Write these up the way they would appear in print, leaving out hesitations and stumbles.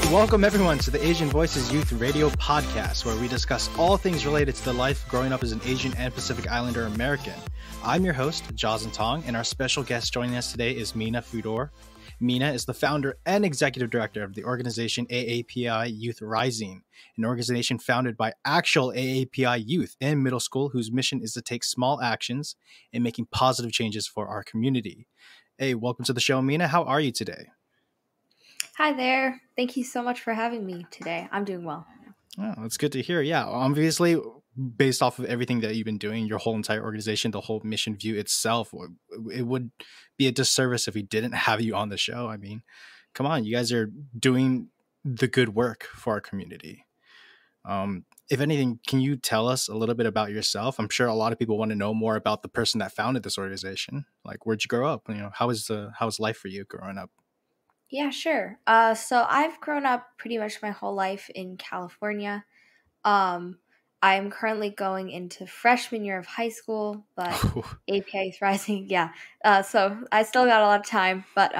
Welcome everyone to the Asian Voices Youth Radio Podcast, where we discuss all things related to the life growing up as an Asian and Pacific Islander American. I'm your host, Jason Tong, and our special guest joining us today is Mina Fedor. Mina is the founder and executive director of the organization AAPI Youth Rising, an organization founded by actual AAPI youth in middle school whose mission is to take small actions in making positive changes for our community. Hey, welcome to the show, Mina. How are you today? Hi there. Thank you so much for having me today. I'm doing well. Oh, that's good to hear. Yeah, obviously, based off of everything that you've been doing, your whole entire organization, the whole mission view itself, it would be a disservice if we didn't have you on the show. I mean, come on, you guys are doing the good work for our community. If anything, can you tell us a little bit about yourself? I'm sure a lot of people want to know more about the person that founded this organization. Like, where'd you grow up? You know, how was life for you growing up? Yeah, sure. So I've grown up pretty much my whole life in California. I'm currently going into freshman year of high school, but AAPI Youth Rising, yeah. So I still got a lot of time, but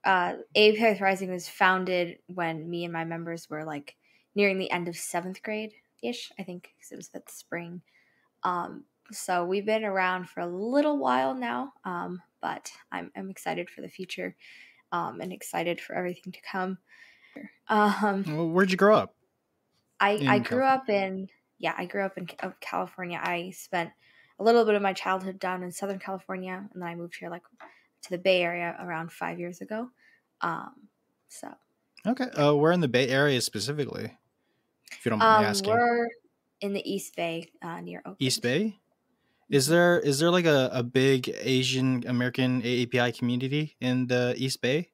AAPI Youth Rising was founded when me and my members were like nearing the end of 7th grade-ish, I think, because it was that spring. So we've been around for a little while now, but I'm excited for the future. And excited for everything to come. Well, where'd you grow up? I grew up in California. I spent a little bit of my childhood down in Southern California, and then I moved here to the Bay Area around 5 years ago. Okay. Where in the Bay Area specifically? If you don't mind me asking. We're in the East Bay, near Oakland. East Bay? Is there like a big Asian American AAPI community in the East Bay?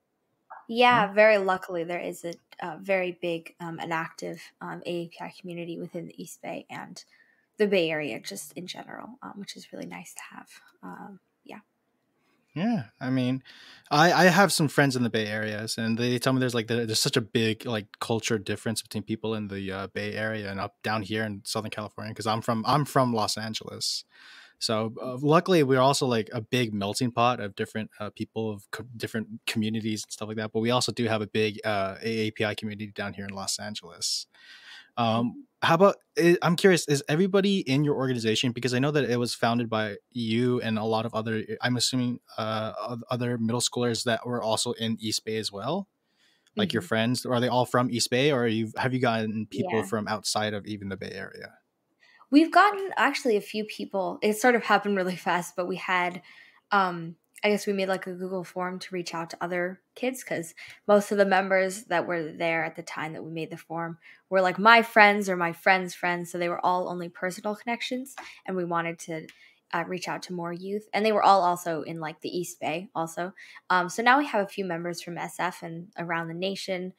Yeah, very luckily there is a very big and active AAPI community within the East Bay and the Bay Area just in general, which is really nice to have. Yeah, I mean, I have some friends in the Bay Areas, and they tell me there's such a big like culture difference between people in the Bay Area and up down here in Southern California, because I'm from Los Angeles. So luckily, we're also like a big melting pot of different people of different communities and stuff like that. But we also do have a big AAPI community down here in Los Angeles. How about, I'm curious, is everybody in your organization, because I know that it was founded by you and a lot of other, I'm assuming other middle schoolers that were also in East Bay as well? Like your friends, are they all from East Bay, or have you gotten people from outside of even the Bay Area? We've gotten actually a few people. It sort of happened really fast, but we had, I guess we made like a Google form to reach out to other kids, because most of the members that were there at the time that we made the form were like my friends or my friends' friends. So they were all only personal connections, and we wanted to reach out to more youth. And they were all also in like the East Bay also. So now we have a few members from SF and around the nation.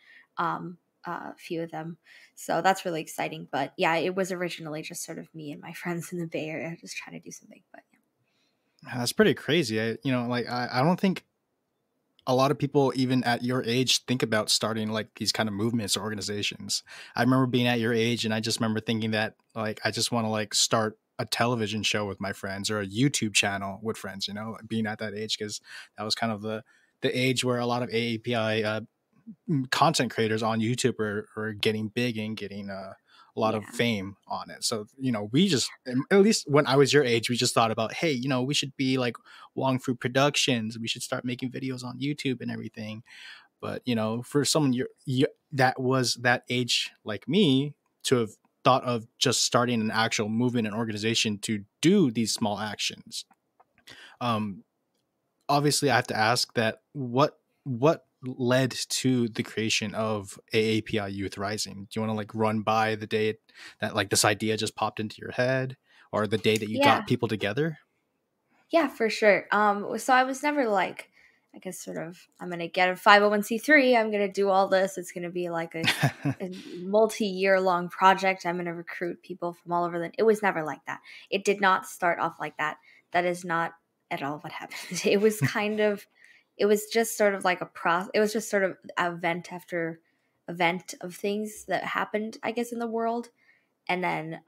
A few of them, so that's really exciting. But yeah, it was originally just sort of me and my friends in the Bay Area just trying to do something. But yeah, that's pretty crazy. I don't think a lot of people even at your age think about starting like these kind of movements or organizations. I remember being at your age, and I just remember thinking that like I just want to like start a television show with my friends or a YouTube channel with friends, you know, being at that age, because that was kind of the age where a lot of AAPI content creators on YouTube are getting big and getting a lot of fame on it. So, you know, we just, at least when I was your age, we just thought about, hey, you know, we should be like Wong Fu Productions. We should start making videos on YouTube and everything. But, you know, for someone that was that age like me to have thought of just starting an actual movement and organization to do these small actions. Obviously, I have to ask that what led to the creation of AAPI Youth Rising? Do you want to like run by the day that like this idea just popped into your head, or the day that you got people together? Yeah, for sure. So I was never like, I guess sort of, I'm going to get a 501c3. I'm going to do all this. It's going to be like a multi-year long project. I'm going to recruit people from all over it was never like that. It did not start off like that. That is not at all what happened. It was kind of it was just sort of like it was just sort of event after event of things that happened, I guess, in the world. And then,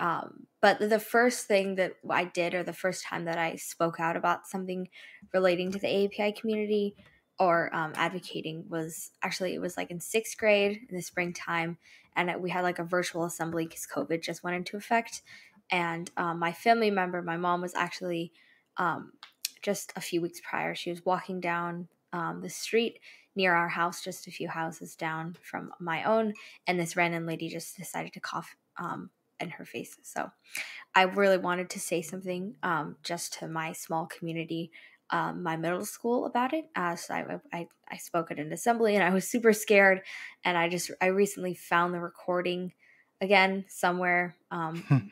but the first thing that I did, or the first time that I spoke out about something relating to the AAPI community or advocating, was actually, it was like in sixth grade in the springtime. And we had like a virtual assembly because COVID just went into effect. And my family member, my mom, was actually um, just a few weeks prior, she was walking down the street near our house, just a few houses down from my own. And this random lady just decided to cough in her face. So I really wanted to say something just to my small community, my middle school, about it. So I spoke at an assembly, and I was super scared. And I recently found the recording again somewhere,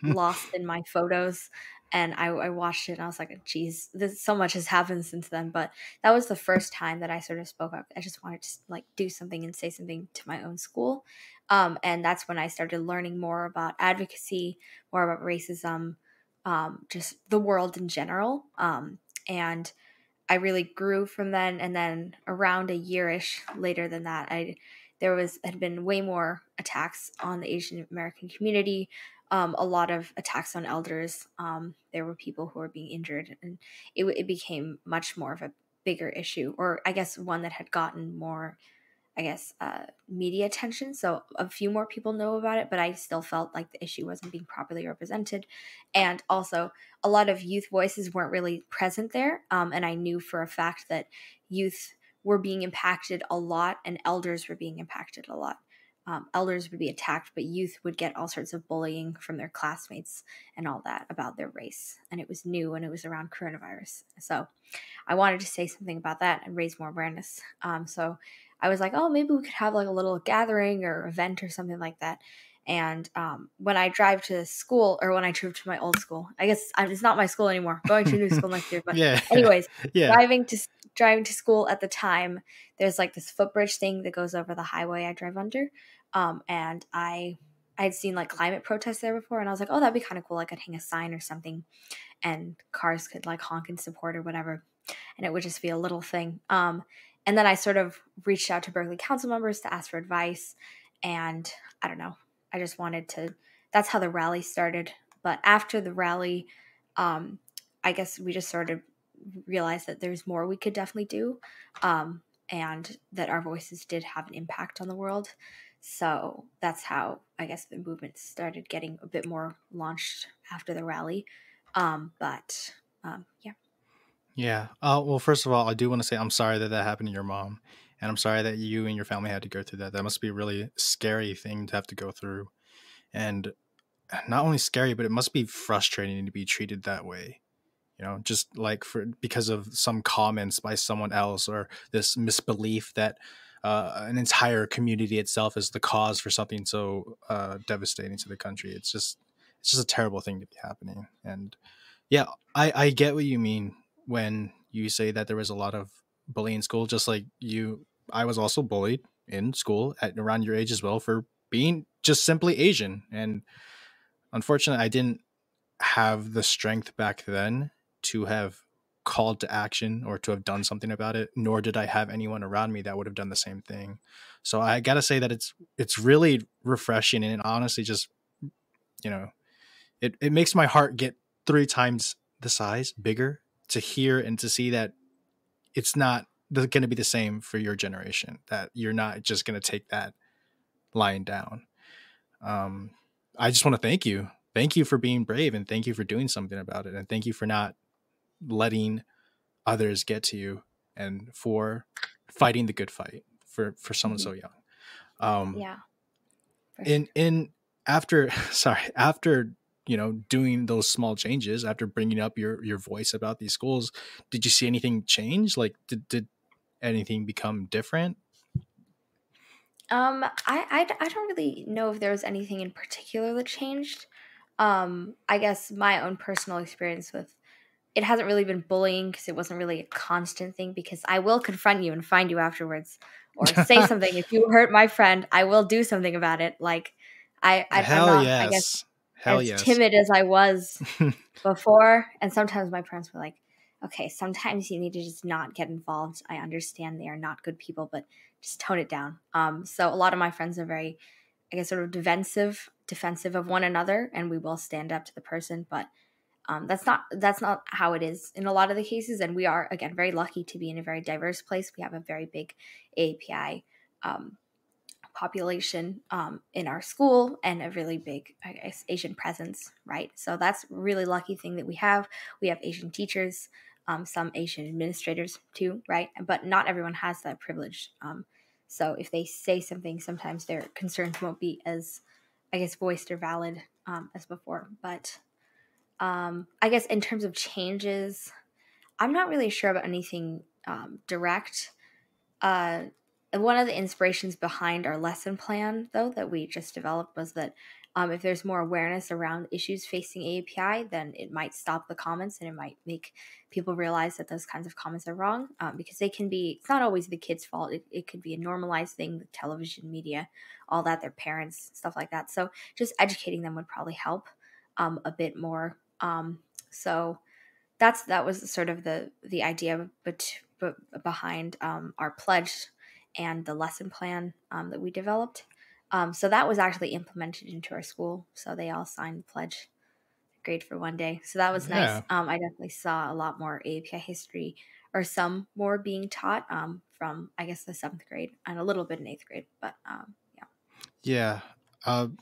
lost in my photos. And I watched it and I was like, geez, so much has happened since then. But that was the first time that I sort of spoke up. I just wanted to like do something and say something to my own school. And that's when I started learning more about advocacy, more about racism, just the world in general. And I really grew from then. And then around a yearish later than that, had been way more attacks on the Asian American community, a lot of attacks on elders. There were people who were being injured, and it became much more of a bigger issue, or I guess one that had gotten more, I guess, media attention. So a few more people know about it, but I still felt like the issue wasn't being properly represented. And also, a lot of youth voices weren't really present there. And I knew for a fact that youth were being impacted a lot, and elders were being impacted a lot. Elders would be attacked, but youth would get all sorts of bullying from their classmates and all that about their race. And it was new, and it was around coronavirus. So I wanted to say something about that and raise more awareness. So I was like, oh, maybe we could have like a little gathering or event or something like that. And when I drive to school, or when I drove to my old school, I guess it's not my school anymore. Going to a new school next year, but Yeah. anyways, Yeah. driving to school at the time, there's like this footbridge thing that goes over the highway I drive under, and I'd seen like climate protests there before, and I was like, oh, that'd be kind of cool. I could hang a sign or something, and cars could like honk in support or whatever, and it would just be a little thing. And then I sort of reached out to Berkeley council members to ask for advice, and I don't know, I just wanted to. That's how the rally started. But after the rally, I guess we just sort of realized that there's more we could definitely do, and that our voices did have an impact on the world. So that's how I guess the movement started getting a bit more launched after the rally. But yeah. Yeah. Well, first of all, I do want to say I'm sorry that that happened to your mom, and I'm sorry that you and your family had to go through that. That must be a really scary thing to have to go through, and not only scary, but it must be frustrating to be treated that way. You know, just like for because of some comments by someone else, or this misbelief that an entire community itself is the cause for something so devastating to the country. It's just a terrible thing to be happening. And yeah, I get what you mean when you say that there was a lot of bullying in school. Just like you, I was also bullied in school at around your age as well for being just simply Asian. And unfortunately, I didn't have the strength back then to have called to action or to have done something about it, nor did I have anyone around me that would have done the same thing. So I got to say that it's really refreshing, and it honestly just, you know, it makes my heart get 3 times the size bigger to hear and to see that it's not going to be the same for your generation, that you're not just going to take that lying down. um, I just want to thank you for being brave, and thank you for doing something about it, and thank you for not letting others get to you, and for fighting the good fight for someone Mhm. so young. um Yeah, for sure. in after sorry, after doing those small changes, after bringing up your voice about these schools, did you see anything change? Like did anything become different? I don't really know if there was anything in particular that changed. I guess my own personal experience with it hasn't really been bullying because it wasn't really a constant thing. Because I will confront you and find you afterwards, or say something. If you hurt my friend, I will do something about it. Like I'm Hell not, I guess, yes. Hell as yes. timid as I was before. And sometimes my parents were like, okay, sometimes you need to just not get involved. I understand they are not good people, but just tone it down. So a lot of my friends are very, I guess, sort of defensive of one another, and we will stand up to the person, but that's not how it is in a lot of the cases. And we are, again, very lucky to be in a very diverse place. We have a very big AAPI population in our school, and a really big, I guess, Asian presence, right? So that's a really lucky thing that we have. We have Asian teachers, some Asian administrators too, right? But not everyone has that privilege. So if they say something, sometimes their concerns won't be as, I guess, voiced or valid as before. But I guess in terms of changes, I'm not really sure about anything direct. Uh, One of the inspirations behind our lesson plan, though, that we just developed was that if there's more awareness around issues facing AAPI, then it might stop the comments and it might make people realize that those kinds of comments are wrong, because they can be, it's not always the kid's fault. It could be a normalized thing, the television media, all that, their parents, stuff like that. So just educating them would probably help a bit more. So that was sort of the idea behind our pledge and the lesson plan that we developed. So that was actually implemented into our school. So they all signed the pledge, grade for one day. So that was nice. Yeah. I definitely saw a lot more AAPI history, or some more being taught from, I guess, the 7th grade, and a little bit in 8th grade. But yeah. Yeah.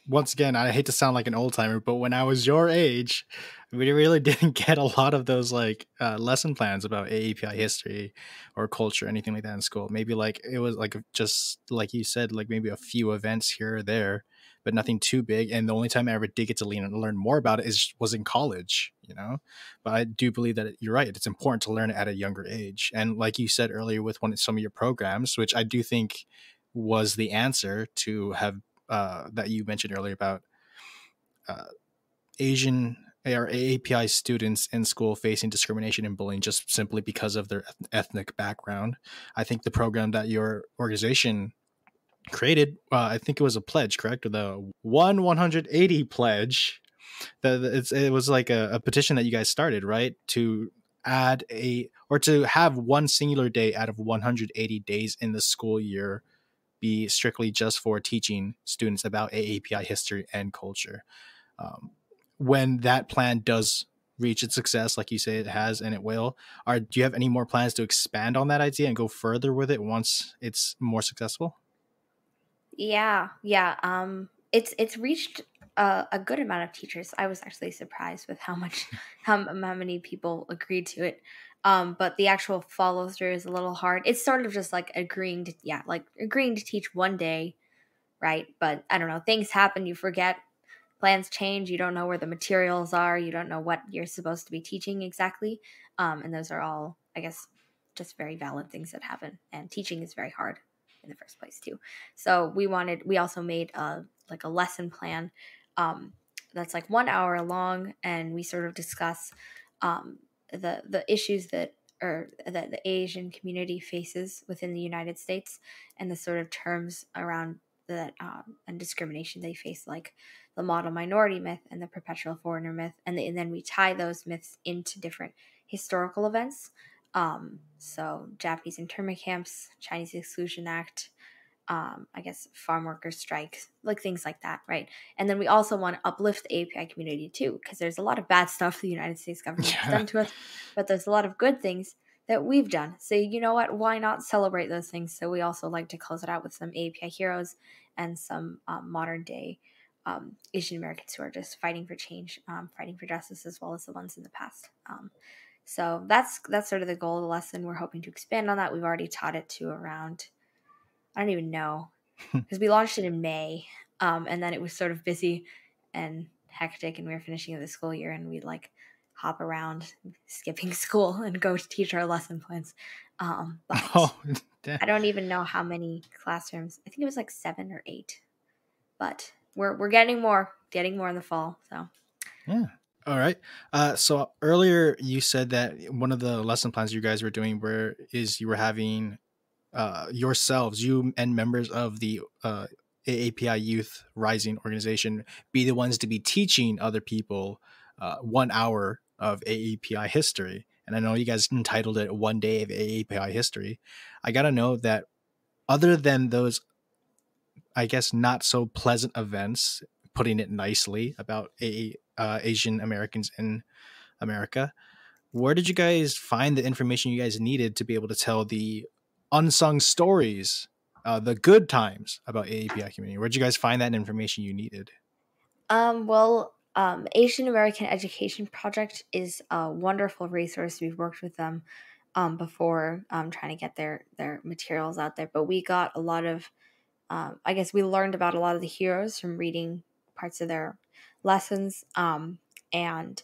Once again, I hate to sound like an old timer, but when I was your age, we really didn't get a lot of those like lesson plans about AAPI history or culture, anything like that in school. Maybe like it was like just like you said, like maybe a few events here or there, but nothing too big. And the only time I ever did get to learn more about it was in college, you know. But I do believe that you're right; it's important to learn it at a younger age. And like you said earlier, with some of your programs, which I do think was the answer to have that you mentioned earlier about uh, Asian or AAPI students in school facing discrimination and bullying just simply because of their ethnic background. I think the program that your organization created, I think it was a pledge, correct? Or the 180 pledge. It was like a petition that you guys started, right? To add to have one singular day out of 180 days in the school year be strictly just for teaching students about AAPI history and culture. Um, when that plan does reach its success, like you say it has and it will, do you have any more plans to expand on that idea and go further with it once it's more successful? Yeah. It's reached a good amount of teachers. I was actually surprised with how much how many people agreed to it. But the actual follow through is a little hard. It's sort of just like agreeing to teach one day, right? But I don't know, things happen, you forget, plans change, you don't know where the materials are, you don't know what you're supposed to be teaching exactly. And those are all, I guess, just very valid things that happen. And teaching is very hard in the first place too. So we also made a lesson plan that's like 1 hour long, and we sort of discuss the issues that the Asian community faces within the United States, and the sort of terms around that and discrimination they face, like the model minority myth and the perpetual foreigner myth, and then we tie those myths into different historical events. So Japanese internment camps, Chinese Exclusion Act, I guess farm workers strikes, like things like that, right? And then we also want to uplift the API community too, because there's a lot of bad stuff the United States government has Yeah. done to us, but there's a lot of good things that we've done. So you know what? Why not celebrate those things? So we also like to close it out with some API heroes and some modern day Asian Americans who are just fighting for change, fighting for justice, as well as the ones in the past. So that's sort of the goal of the lesson. We're hoping to expand on that. We've already taught it to around, I don't even know, because we launched it in May, and then it was sort of busy and hectic, and we were finishing the school year, and we'd like hop around, skipping school, and go to teach our lesson plans. But Oh, damn. I don't even know how many classrooms. I think it was like 7 or 8, but we're getting more in the fall. So Yeah. All right. So earlier you said that one of the lesson plans you guys were doing you were having yourselves, you and members of the AAPI Youth Rising organization, be the ones to be teaching other people 1 hour of AAPI history. and I know you guys entitled it One Day of AAPI History. I got to know that other than those, I guess, not so pleasant events, putting it nicely, about Asian Americans in America, where did you guys find the information you guys needed to be able to tell the unsung stories, the good times about AAPI community? Where did you guys find that information you needed? Asian American Education Project is a wonderful resource. We've worked with them before, trying to get their materials out there. But we got a lot of, I guess we learned about a lot of the heroes from reading parts of their lessons, and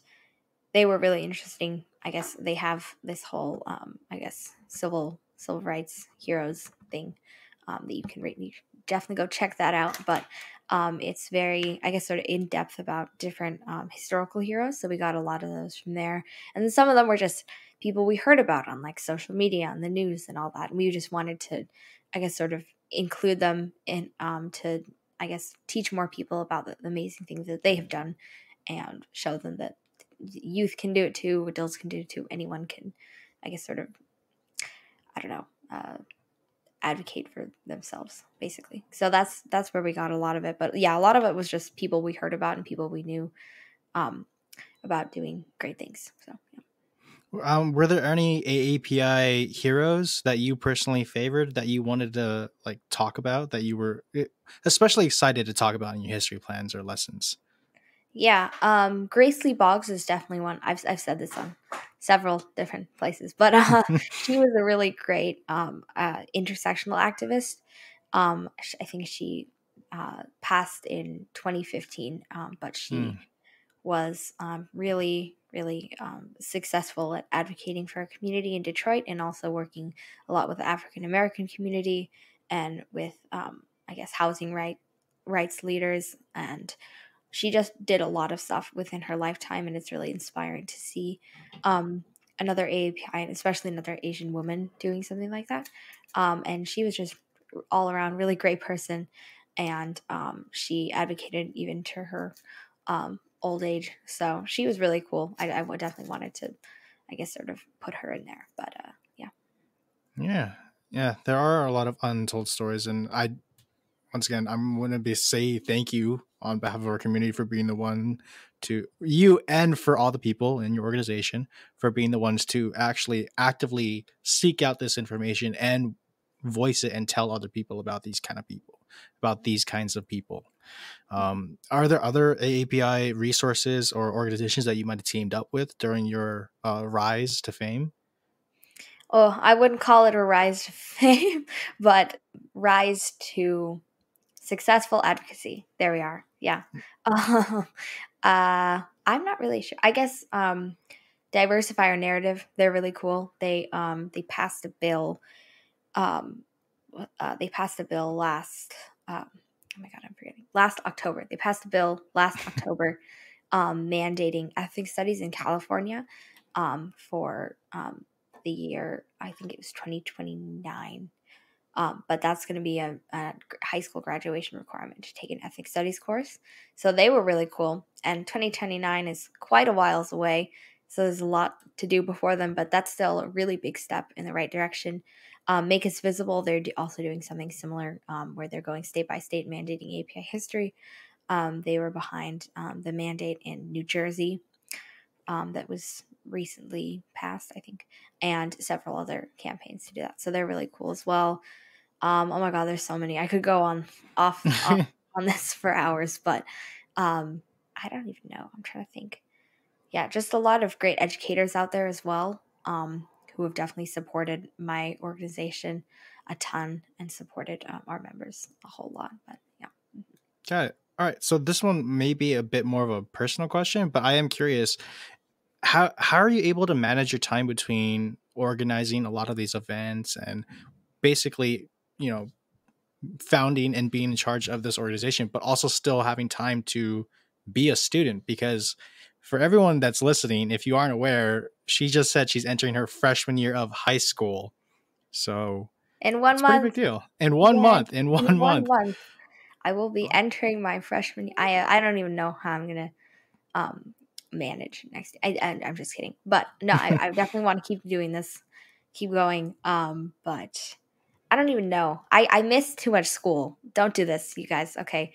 they were really interesting. I guess they have this whole, I guess, civil rights heroes thing, that you can read. You should definitely go check that out. But it's very, I guess, sort of in depth about different historical heroes. So we got a lot of those from there, and then some of them were just people we heard about on like social media, on the news, and all that. And we just wanted to, I guess, sort of include them in, to, I guess, teach more people about the amazing things that they have done, and show them that youth can do it too, adults can do it too, anyone can, I guess, sort of, I don't know, advocate for themselves, basically. So that's where we got a lot of it. But yeah, a lot of it was just people we heard about and people we knew, um, about doing great things. So yeah. Were there any AAPI heroes that you personally favored that you wanted to like talk about, that you were especially excited to talk about in your history plans or lessons? Yeah, Grace Lee Boggs is definitely one. I've said this on several different places, but she was a really great intersectional activist. I think she passed in 2015, but she Hmm. was really successful at advocating for our community in Detroit, and also working a lot with the African American community, and with, I guess, housing rights leaders. And she just did a lot of stuff within her lifetime, and it's really inspiring to see, um, another AAPI, and especially another Asian woman, doing something like that. And she was just all around really great person, and she advocated even to her old age. So she was really cool. I would definitely wanted to, I guess, sort of put her in there. But yeah. Yeah. Yeah. There are a lot of untold stories. And once again, I'm going to be say thank you on behalf of our community for being the one to you, and for all the people in your organization for being the ones to actually actively seek out this information and voice it and tell other people about these kind of people, about these kinds of people. Are there other AAPI resources or organizations that you might have teamed up with during your rise to fame? Oh, I wouldn't call it a rise to fame, but rise to successful advocacy. There we are. Yeah. I'm not really sure. I guess, Diversify Our Narrative. They're really cool. They passed a bill. Um, they passed a bill last. Oh my god, I'm forgetting. Last October, they passed a bill last October, mandating ethnic studies in California, for, the year, I think it was 2029. But that's going to be a high school graduation requirement to take an ethnic studies course. So they were really cool. And 2029 is quite a whiles away. So there's a lot to do before then, but that's still a really big step in the right direction. Make Us Visible, they're also doing something similar, where they're going state by state mandating API history. They were behind, the mandate in New Jersey, that was recently passed, I think, and several other campaigns to do that. So they're really cool as well. Oh my god, there's so many. I could go on off on this for hours, but I don't even know. I'm trying to think. Yeah, just a lot of great educators out there as well, who have definitely supported my organization a ton, and supported, our members a whole lot. But yeah. Got it. All right. So this one may be a bit more of a personal question, but I am curious, how are you able to manage your time between organizing a lot of these events and basically, you know, founding and being in charge of this organization, but also still having time to be a student? Because for everyone that's listening, if you aren't aware, she just said she's entering her freshman year of high school. So In one it's a pretty month, big deal. In one yeah, month, in in 1 month. 1 month, I will be entering my freshman. I don't even know how I'm gonna, um manage next. I'm just kidding, but no, I definitely want to keep doing this, keep going. But I don't even know. I miss too much school. Don't do this, you guys. Okay,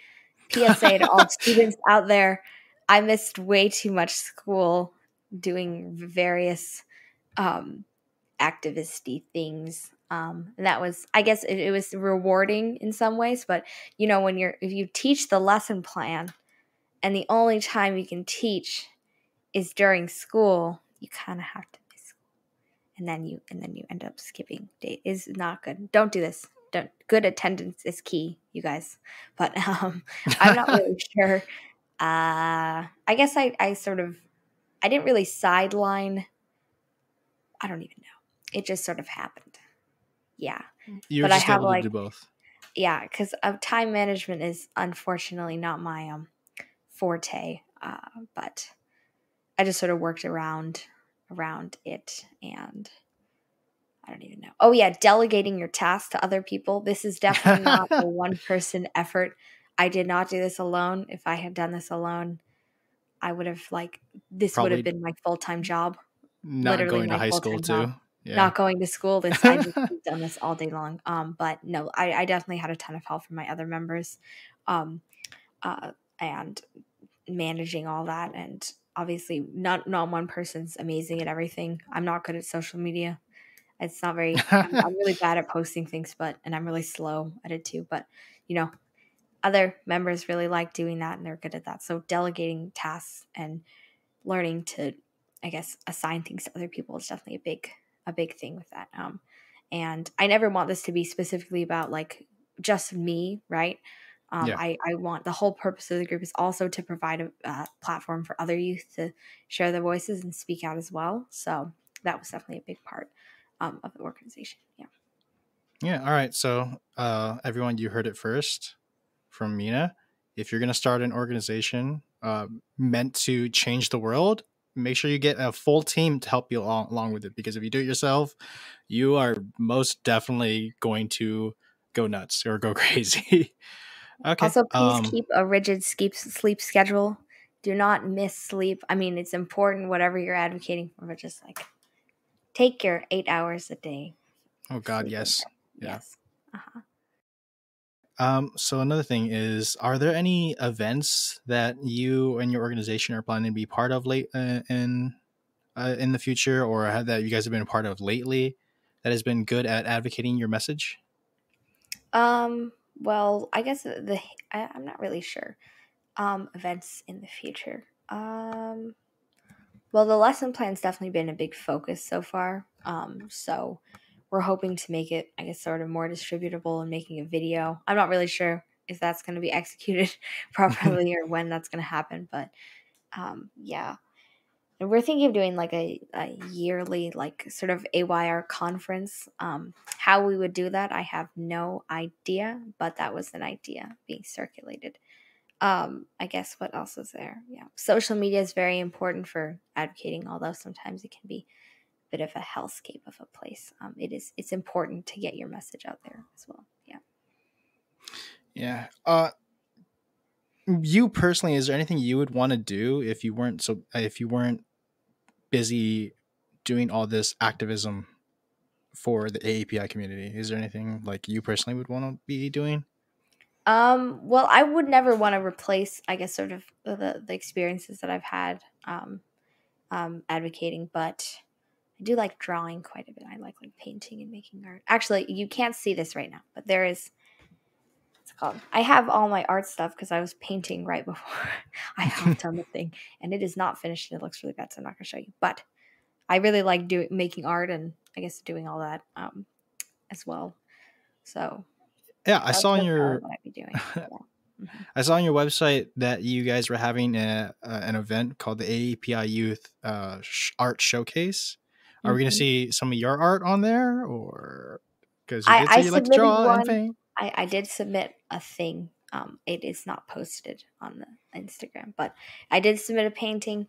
PSA to all students out there. I missed way too much school doing various um, activisty things. And that was, I guess, it was rewarding in some ways. But when if you teach the lesson plan, and the only time you can teach is during school, you kind of have to miss school, and then you end up skipping day. Is not good. Don't do this. Don't. Good attendance is key, you guys. But I'm not really sure. I guess I sort of, I didn't really sideline. I don't even know. It just sort of happened. Yeah. You were But I just have able to like, do both. yeah, because time management is unfortunately not my forte. But I just sort of worked around it, and I don't even know. Oh yeah, delegating your tasks to other people. This is definitely not a one person effort. I did not do this alone. If I had done this alone, I would have this would have Probably been my full-time job. not Literally going to my high school full-time job. too. Yeah. Not going to school. I just done this all day long. But no, I definitely had a ton of help from my other members. Um and managing all that, and obviously not one person's amazing at everything. I'm not good at social media. It's not very I'm really bad at posting things, and I'm really slow at it too, but other members really like doing that and they're good at that. So delegating tasks and learning to, I guess, assign things to other people is definitely a big thing with that. And I never want this to be specifically about just me, right? Yeah. I want the whole purpose of the group is also to provide a platform for other youth to share their voices and speak out as well. So that was definitely a big part of the organization. Yeah. Yeah. All right. So, everyone, you heard it first from Mina. If you're going to start an organization meant to change the world, make sure you get a full team to help you along with it. Because if you do it yourself, you are most definitely going to go nuts or go crazy. Okay. Also, please keep a rigid sleep schedule. Do not miss sleep. I mean, it's important, whatever you're advocating for, but just take your 8 hours a day Oh of God, sleep. yes. Yeah. Yes. Uh-huh. So another thing is, are there any events that you and your organization are planning to be part of late in the future, or that you guys have been a part of lately, that has been good at advocating your message? Well, I guess I'm not really sure. Events in the future. Well, the lesson plan's definitely been a big focus so far. So we're hoping to make it, I guess, sort of more distributable and making a video. I'm not really sure if that's going to be executed properly or when that's going to happen, but yeah. And we're thinking of doing a yearly, sort of AYR conference. How we would do that, I have no idea, but that was an idea being circulated. I guess what else is there? Yeah. Social media is very important for advocating, although sometimes it can be a bit of a hellscape of a place. It's important to get your message out there as well. Yeah. Yeah. You personally, is there anything you would want to do if you weren't busy doing all this activism for the AAPI community? Is there anything like you personally would want to be doing? Well, I would never want to replace, I guess, sort of the experiences that I've had advocating, but I do like drawing quite a bit. I like painting and making art. Actually, you can't see this right now, but there is. It's called. I have all my art stuff because I was painting right before I hopped on the thing, and it is not finished. And it looks really bad, so I'm not going to show you. But I really like making art, and I guess doing all that as well. So Yeah, I saw on that's probably your what I'd be doing. Yeah. Mm-hmm. I saw on your website that you guys were having an event called the AAPI Youth Art Showcase. Are we going to Mm-hmm. see some of your art on there, or because you did say I you like to submitted draw and one. paint? I did submit a thing. It is not posted on the Instagram, but I did submit a painting.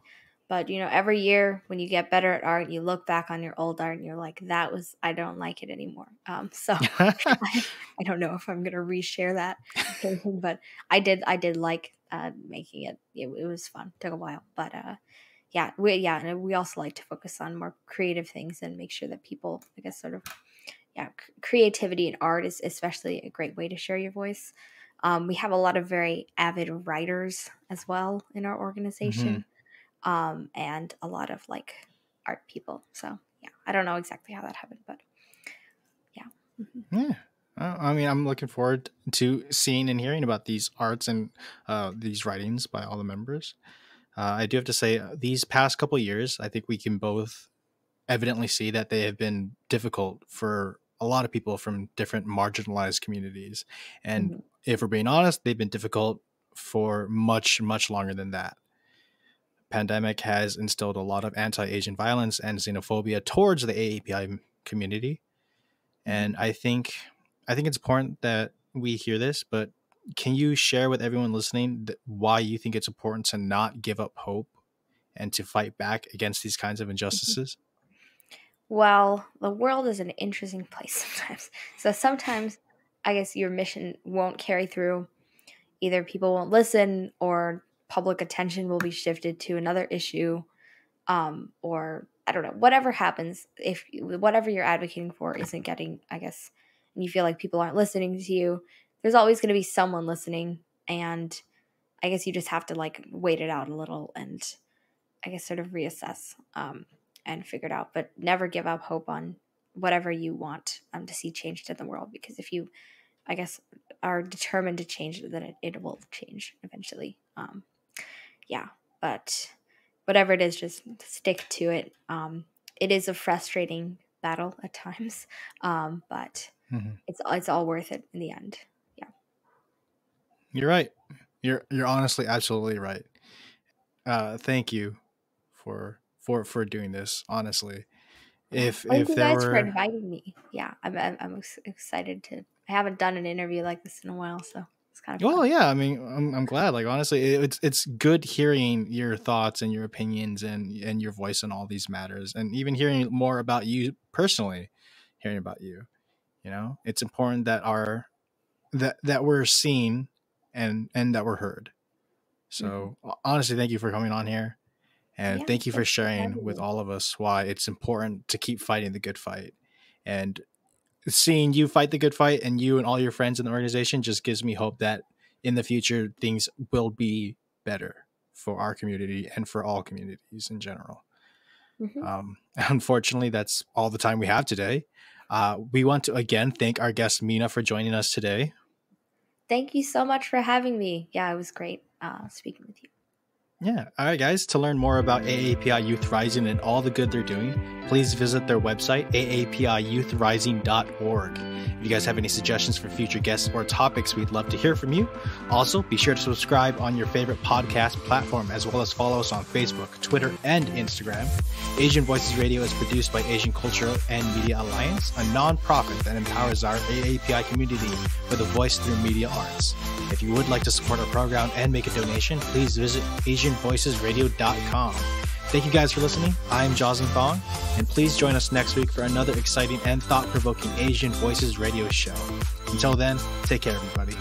But every year when you get better at art, you look back on your old art and you're like, I don't like it anymore. So I don't know if I'm gonna reshare that painting, but I did like making it. It was fun. Took a while, but and we also like to focus on more creative things and make sure that people, I guess, sort of, creativity and art is especially a great way to share your voice. We have a lot of very avid writers as well in our Hmm. organization, and a lot of like art people. So yeah, I don't know exactly how that happened, but yeah. Hmm. Yeah. I mean, I'm looking forward to seeing and hearing about these arts and these writings by all the members. I do have to say, these past couple years, I think we can both evidently see that they have been difficult for a lot of people from different marginalized communities. And Hmm. if we're being honest, they've been difficult for much, much longer than that. Pandemic has instilled a lot of anti-Asian violence and xenophobia towards the AAPI community. Hmm. And I think it's important that we hear this, but can you share with everyone listening why you think it's important to not give up hope and to fight back against these kinds of Hmm. injustices? Well, the world is an interesting place sometimes. So sometimes I guess your mission won't carry through. Either people won't listen or public attention will be shifted to another issue, or I don't know, whatever happens, if whatever you're advocating for isn't getting, I guess, and you feel like people aren't listening to you, there's always going to be someone listening. And I guess you just have to like wait it out a little and I guess sort of reassess, and figure it out, but never give up hope on whatever you want, to see changed in the world. Because if you, I guess, are determined to change it, then it will change eventually. Yeah, but whatever it is, just stick to it. It is a frustrating battle at times, but Mhm. it's all worth it in the end. Yeah. You're right. You're honestly absolutely right. Thank you for doing this. Honestly, Yeah. Thank if you there guys for were, inviting me. Yeah, I'm excited to. I haven't done an interview like this in a while, so it's kind of fun. well, yeah, I mean, I'm glad. Like honestly, it's good hearing your thoughts and your opinions and your voice on all these matters, and even hearing more about you personally, hearing about you. You know, it's important that that we're seen and that we're heard. Hmm. So honestly, thank you for coming on here. And Yeah, thank you for thanks for sharing having with me. all of us why it's important to keep fighting the good fight. And seeing you fight the good fight and you and all your friends in the organization just gives me hope that in the future things will be better for our community and for all communities in general. Hmm. Unfortunately, that's all the time we have today. We want to again thank our guest Mina for joining us today. Thank you so much for having me. Yeah, it was great speaking with you. Yeah. All right, guys. To learn more about AAPI Youth Rising and all the good they're doing, please visit their website, aapiyouthrising.org. If you guys have any suggestions for future guests or topics, we'd love to hear from you. Also, be sure to subscribe on your favorite podcast platform, as well as follow us on Facebook, Twitter, and Instagram. Asian Voices Radio is produced by Asian Cultural and Media Alliance, a nonprofit that empowers our AAPI community with a voice through media arts. If you would like to support our program and make a donation, please visit AsianVoicesRadio.com. Thank you guys for listening. I'm Joslin Thong, and please join us next week for another exciting and thought-provoking Asian Voices Radio show. Until then, take care, everybody.